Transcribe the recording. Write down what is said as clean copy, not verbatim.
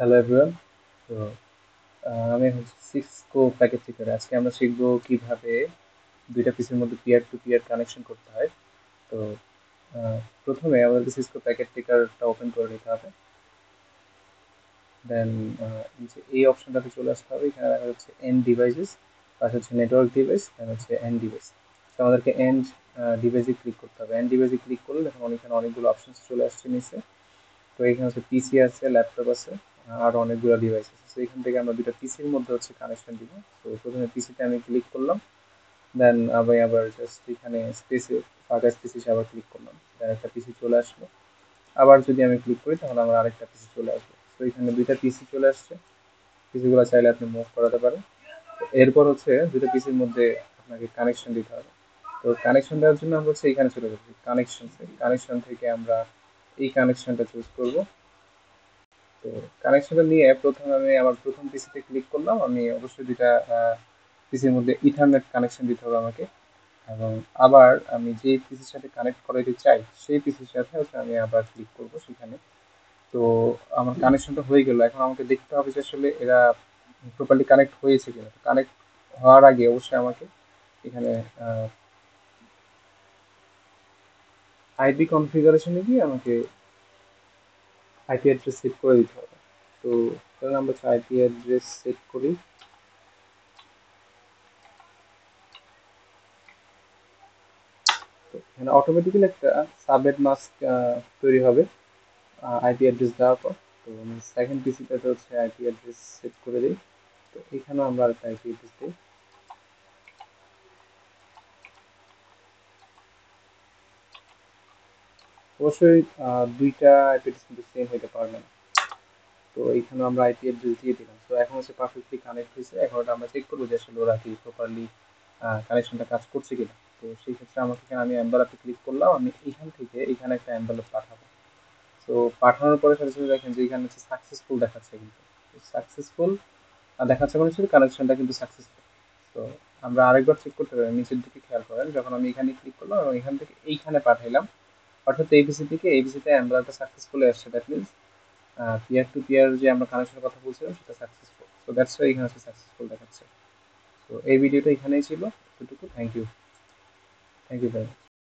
Hello everyone. তো আমি হচ্ছে সিসকো প্যাকেট থেকে। আজকে আমরা শিখবো কিভাবে দুইটা পিসের মধ্যে পিয়ার টু পিয়ার কানেকশন করতে হয়। তো আহ, প্রথমে আমাদেরকে সিসকো প্যাকেট টিকারটা ওপেন করে নিতে হবে। দেন এই অপশনটাতে চলে আসতে হবে। এখানে দেখা যাচ্ছে এন্ড ডিভাইসেস, পাশে হচ্ছে নেটওয়ার্ক ডিভাইস, দেন হচ্ছে এন্ড ডিভাইস। তো আমাদেরকে এন্ড ডিভাইসে ক্লিক করতে হবে। এন্ড ডিভাইসে ক্লিক করলে দেখুন এখানে অনেকগুলো অপশন চলে আসছে নিচে। তো এখানে হচ্ছে পিসি আছে, ল্যাপটপ আছে, আর অনেকগুলো ডিভাইস আছে। তো এখান থেকে আমরা দুটো পিসির মধ্যে হচ্ছে কানেকশন দিব। তো প্রথমে পিসিতে আমি ক্লিক করলাম, দেন আমি আবার জাস্ট এখানে স্পেসে, ফাঁকা স্পেসে আবার ক্লিক করলাম, দেন একটা পিসি চলে আসলো। আবার যদি আমি ক্লিক করি তাহলে আমার আরেকটা পিসি চলে আসবে। তো এখানে দুইটা পিসি চলে আসছে। পিসিগুলো চাইলে আপনি মুভ করাতে পারেন। তো এরপর হচ্ছে দুটো পিসির মধ্যে আপনাকে কানেকশন দিতে হবে। তো কানেকশন দেওয়ার জন্য আমরা হচ্ছে এখানে চলে যাচ্ছি কানেকশন। কানেকশন থেকে আমরা এই কানেকশনটা চুজ করব। তো কানেকশনটা নিয়ে প্রথমে আমি আমার প্রথম পিসিতে ক্লিক করলাম। আমি অবশ্যই দুইটা পিসির মধ্যে ইথারনেট কানেকশন দিতে হবে আমাকে। এবং আবার আমি যে পিসির সাথে কানেক্ট করাইতে চাই সেই পিসির সাথে হচ্ছে আমি আবার ক্লিক করব সেখানে। তো আমার কানেকশনটা হয়ে গেল। এখন আমাকে দেখতে হবে যে আসলে এরা প্রপারলি কানেক্ট হয়েছে কিনা। কানেক্ট হওয়ার আগে অবশ্যই আমাকে এখানে আইপি কনফিগারেশনে গিয়ে আমাকে আইপি অ্যাড্রেস সেট করে দিতে হবে। তো তাহলে আমরা আইপি অ্যাড্রেস সেট করি। তো এখানে অটোমেটিক্যালি একটা সাবনেট মাস্ক তৈরি হবে আইপি অ্যাড্রেস দেওয়ার পর। তো আমি সেকেন্ড পিসিটাতে হচ্ছে আইপি অ্যাড্রেস সেট করে দিই। তো এখানেও আমরা একটা আইপি অ্যাড্রেস দিই। অবশ্যই দুইটা আইপি অ্যাড্রেস কিন্তু সেম হইতে পারবে না। তো এইখানে আমরা আইপি অ্যাড্রেস দিয়ে দিলাম। তো এখন হচ্ছে পারফেক্টলি কানেক্ট হয়েছে। এখন ওটা আমরা চেক করবো যে আসলে ওরা কি প্রপারলি কানেকশনটা কাজ করছে কিনা। তো সেই ক্ষেত্রে আমাকে এখানে আমি এনভেলপে ক্লিক করলাম। আমি এখান থেকে এখানে একটা এনভেলপ পাঠাবো। তো পাঠানোর পরে সাথে সাথে দেখেন যে এখানে হচ্ছে সাকসেসফুল দেখাচ্ছে কিন্তু। সাকসেসফুল দেখাচ্ছে মানে হচ্ছে কানেকশনটা কিন্তু সাকসেসফুল। তো আমরা আরেকবার চেক করতে পারি। নিচের দিকে খেয়াল করেন, যখন আমি এখানে ক্লিক করলাম এবং এখান থেকে এইখানে পাঠাইলাম, অর্থাৎ এই পিসি থেকে এই পিসিতে এনভেলপটা সাকসেসফুলি আসছে। That means peer to peer যে আমরা কানেকশনের কথা বলছিলাম সেটা সাকসেসফুল। সো দ্যাটস ওয়াই এখানে হচ্ছে সাকসেসফুল দেখাচ্ছে। তো এই ভিডিওটা এখানেই ছিল। এতটুকু। Thank you. থ্যাংক ইউ ভাই।